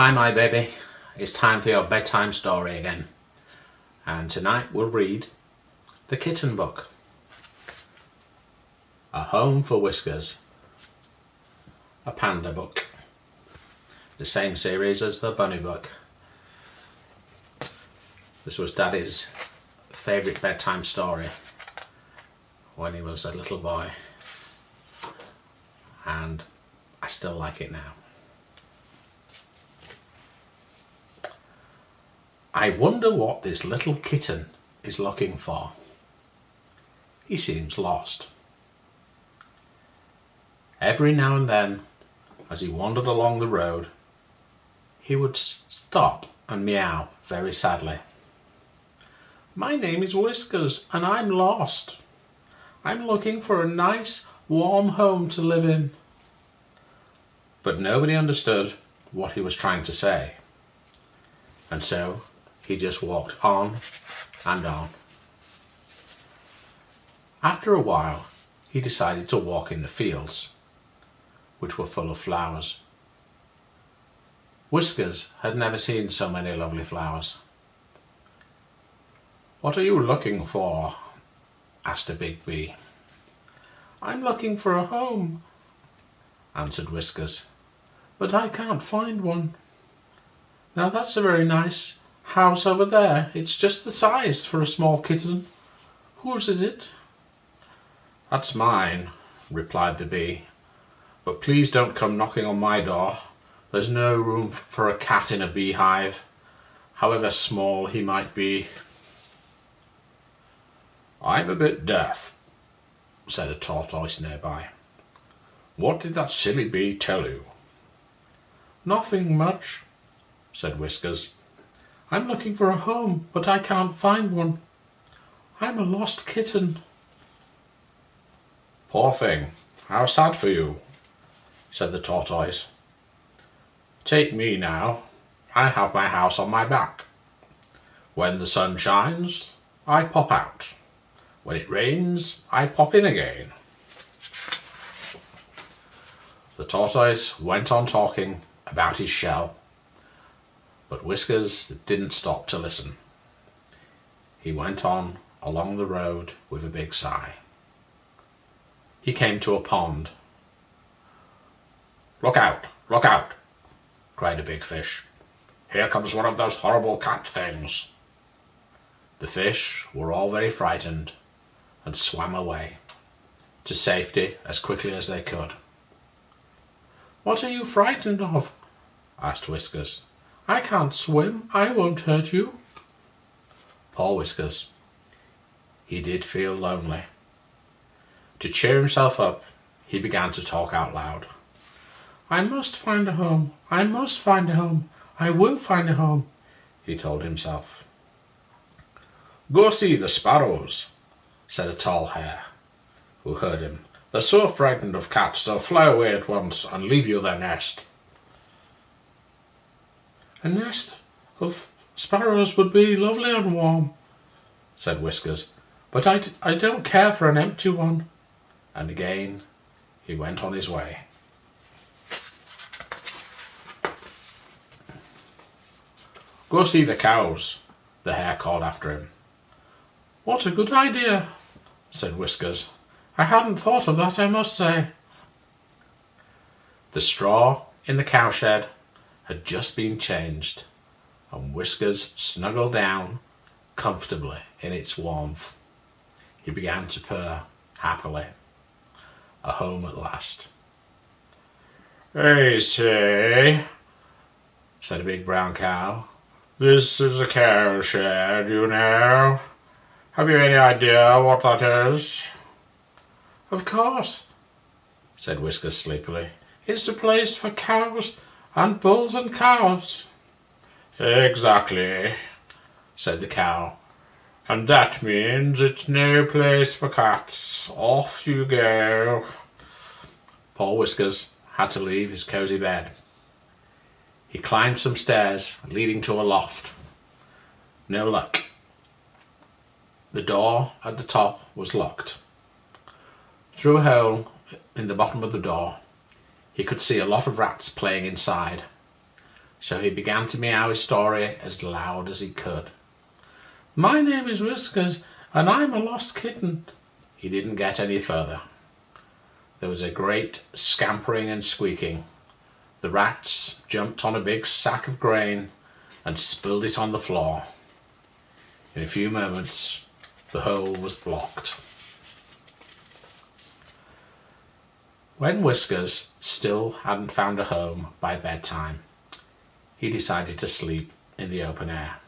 Hi my baby, it's time for your bedtime story again, and tonight we'll read The Kitten Book. A Home for Whiskers, a panda book, the same series as the bunny book. This was Daddy's favourite bedtime story when he was a little boy, and I still like it now. I wonder what this little kitten is looking for. He seems lost. Every now and then, as he wandered along the road, he would stop and meow very sadly. My name is Whiskers and I'm lost. I'm looking for a nice, warm home to live in. But nobody understood what he was trying to say. And so he just walked on and on. After a while, he decided to walk in the fields, which were full of flowers. Whiskers had never seen so many lovely flowers. What are you looking for? Asked a big bee. I'm looking for a home, answered Whiskers, but I can't find one. Now that's a very nice house over there. It's just the size for a small kitten. Whose is it? That's mine, replied the bee. But please don't come knocking on my door. There's no room for a cat in a beehive, however small he might be. I'm a bit deaf, said a tortoise nearby. What did that silly bee tell you? Nothing much, said Whiskers. I'm looking for a home, but I can't find one. I'm a lost kitten. Poor thing, how sad for you, said the tortoise. Take me now. I have my house on my back. When the sun shines, I pop out. When it rains, I pop in again. The tortoise went on talking about his shell, but Whiskers didn't stop to listen. He went on along the road with a big sigh. He came to a pond. Look out, cried a big fish. Here comes one of those horrible cat things. The fish were all very frightened and swam away to safety as quickly as they could. What are you frightened of? Asked Whiskers. I can't swim. I won't hurt you. Poor Whiskers. He did feel lonely. To cheer himself up, he began to talk out loud. I must find a home. I must find a home. I will find a home, he told himself. Go see the sparrows, said a tall hare, who heard him. They're so frightened of cats, they'll fly away at once and leave you their nest. A nest of sparrows would be lovely and warm, said Whiskers, but I don't care for an empty one. And again he went on his way. Go see the cows, the hare called after him. What a good idea, said Whiskers. I hadn't thought of that, I must say. The straw in the cowshed had just been changed, and Whiskers snuggled down comfortably in its warmth. He began to purr happily. A home at last. I say, said a big brown cow. This is a cowshed, you know. Have you any idea what that is? Of course, said Whiskers sleepily. It's a place for cows and bulls and calves. Exactly, said the cow. And that means it's no place for cats. Off you go. Poor Whiskers had to leave his cosy bed. He climbed some stairs leading to a loft. No luck. The door at the top was locked. Through a hole in the bottom of the door, he could see a lot of rats playing inside. so he began to meow his story as loud as he could. "My name is Whiskers, and I'm a lost kitten." He didn't get any further. There was a great scampering and squeaking. The rats jumped on a big sack of grain and spilled it on the floor. In a few moments, the hole was blocked. When Whiskers still hadn't found a home by bedtime, he decided to sleep in the open air.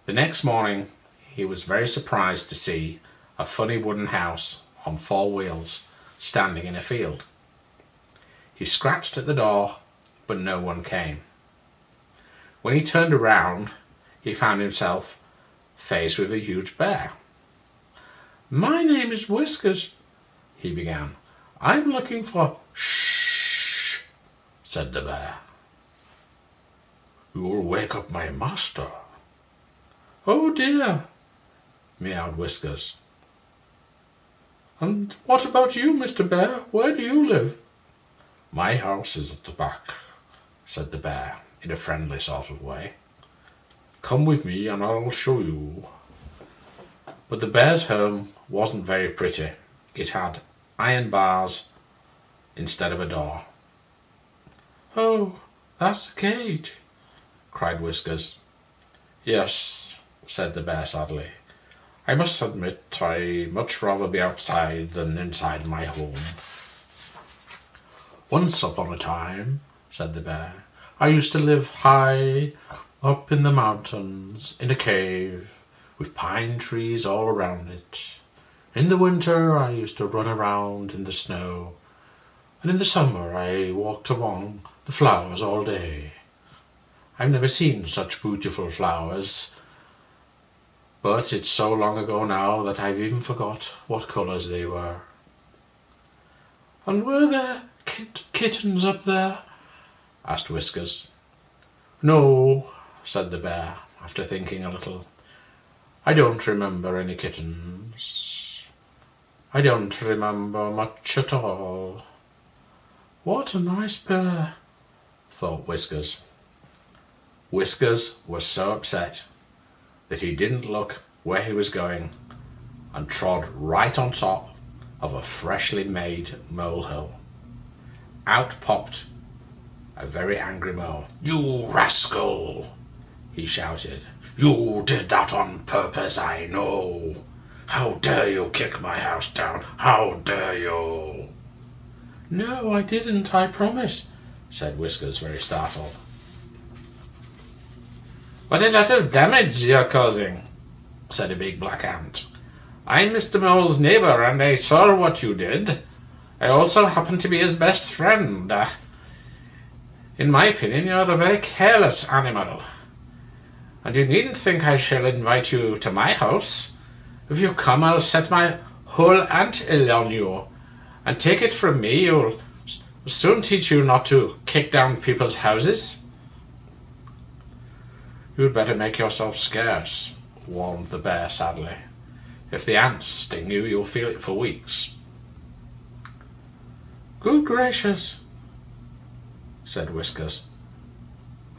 The next morning, he was very surprised to see a funny wooden house on 4 wheels standing in a field. He scratched at the door, but no one came. When he turned around, he found himself faced with a huge bear. "My name is Whiskers," he began. "I'm looking for—" "Shh," said the bear. "You'll wake up my master." "Oh dear," meowed Whiskers. "And what about you, Mr. Bear? Where do you live?" "My house is at the back," said the bear in a friendly sort of way. "Come with me and I'll show you." But the bear's home wasn't very pretty. It had iron bars instead of a door. "Oh, that's a cage," cried Whiskers. "Yes," said the bear sadly. "I must admit I'd much rather be outside than inside my home." "Once upon a time," said the bear, "I used to live high up in the mountains in a cave with pine trees all around it. In the winter I used to run around in the snow, and in the summer I walked among the flowers all day. I've never seen such beautiful flowers, but it's so long ago now that I've even forgot what colours they were." "And were there kittens up there?" asked Whiskers. "No," said the bear, after thinking a little. "I don't remember any kittens. I don't remember much at all." "What a nice bear," thought Whiskers. Whiskers was so upset that he didn't look where he was going and trod right on top of a freshly made molehill. Out popped a very angry mole. "You rascal!" he shouted. "You did that on purpose, I know. How dare you kick my house down? How dare you?" "No, I didn't, I promise," said Whiskers, very startled. "What a lot of damage you're causing," said a big black ant. "I'm Mr. Mole's neighbour, and I saw what you did. I also happen to be his best friend. In my opinion, you're a very careless animal, and you needn't think I shall invite you to my house. If you come, I'll set my whole ant hill on you, and take it from me, you'll soon teach you not to kick down people's houses." "You'd better make yourself scarce," warned the bear sadly. "If the ants sting you, you'll feel it for weeks." "Good gracious," said Whiskers.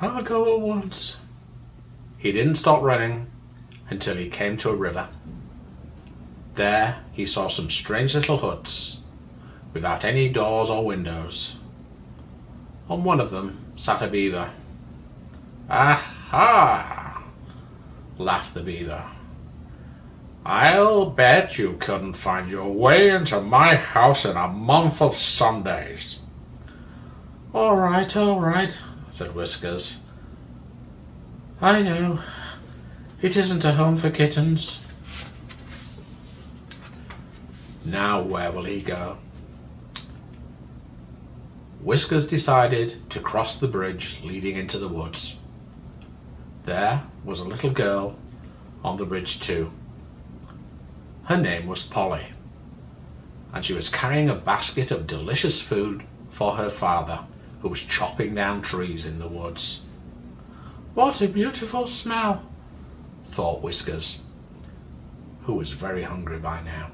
"I'll go at once." He didn't stop running until he came to a river. There he saw some strange little huts without any doors or windows. On one of them sat a beaver. "Aha!" laughed the beaver. "I'll bet you couldn't find your way into my house in a month of Sundays." All right, said Whiskers. "I know. It isn't a home for kittens." Now where will he go? Whiskers decided to cross the bridge leading into the woods. There was a little girl on the bridge too. Her name was Polly, and she was carrying a basket of delicious food for her father, who was chopping down trees in the woods. "What a beautiful smell," thought Whiskers, who was very hungry by now.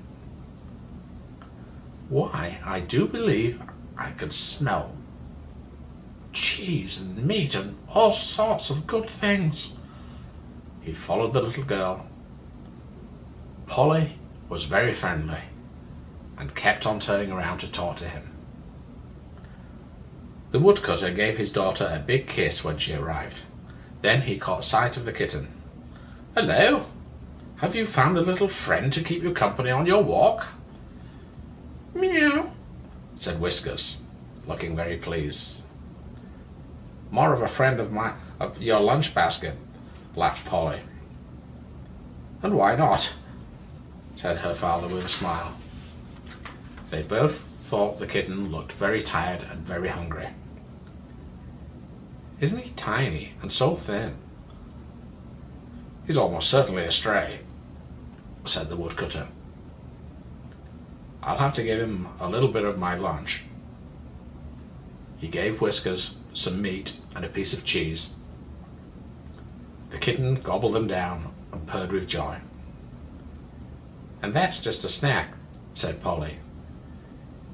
"Why, I do believe I can smell cheese and meat and all sorts of good things. He followed the little girl. Polly was very friendly and kept on turning around to talk to him. The woodcutter gave his daughter a big kiss when she arrived. Then he caught sight of the kitten. "Hello! Have you found a little friend to keep you company on your walk?" "Meow," said Whiskers, looking very pleased. "More of a friend of your lunch basket," laughed Polly. "And why not?" said her father with a smile. They both thought the kitten looked very tired and very hungry. "Isn't he tiny and so thin?" "He's almost certainly a stray," said the woodcutter. "I'll have to give him a little bit of my lunch." He gave Whiskers some meat and a piece of cheese. The kitten gobbled them down and purred with joy. "And that's just a snack," said Polly.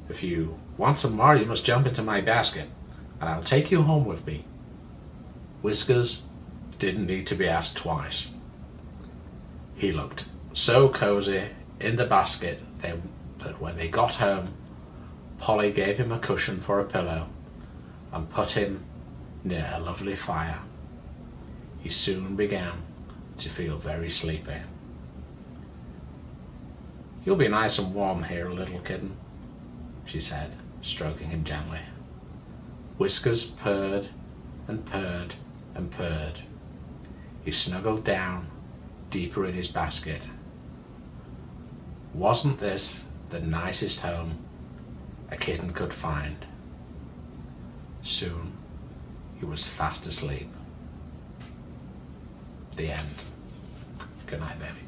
"If you want some more, you must jump into my basket, and I'll take you home with me." Whiskers didn't need to be asked twice. He looked so cozy in the basket that when they got home, Polly gave him a cushion for a pillow and put him near a lovely fire. He soon began to feel very sleepy. "You'll be nice and warm here, little kitten," she said, stroking him gently. Whiskers purred and purred and purred. He snuggled down deeper in his basket. Wasn't this the nicest home a kitten could find? Soon he was fast asleep. The end. Good night, baby.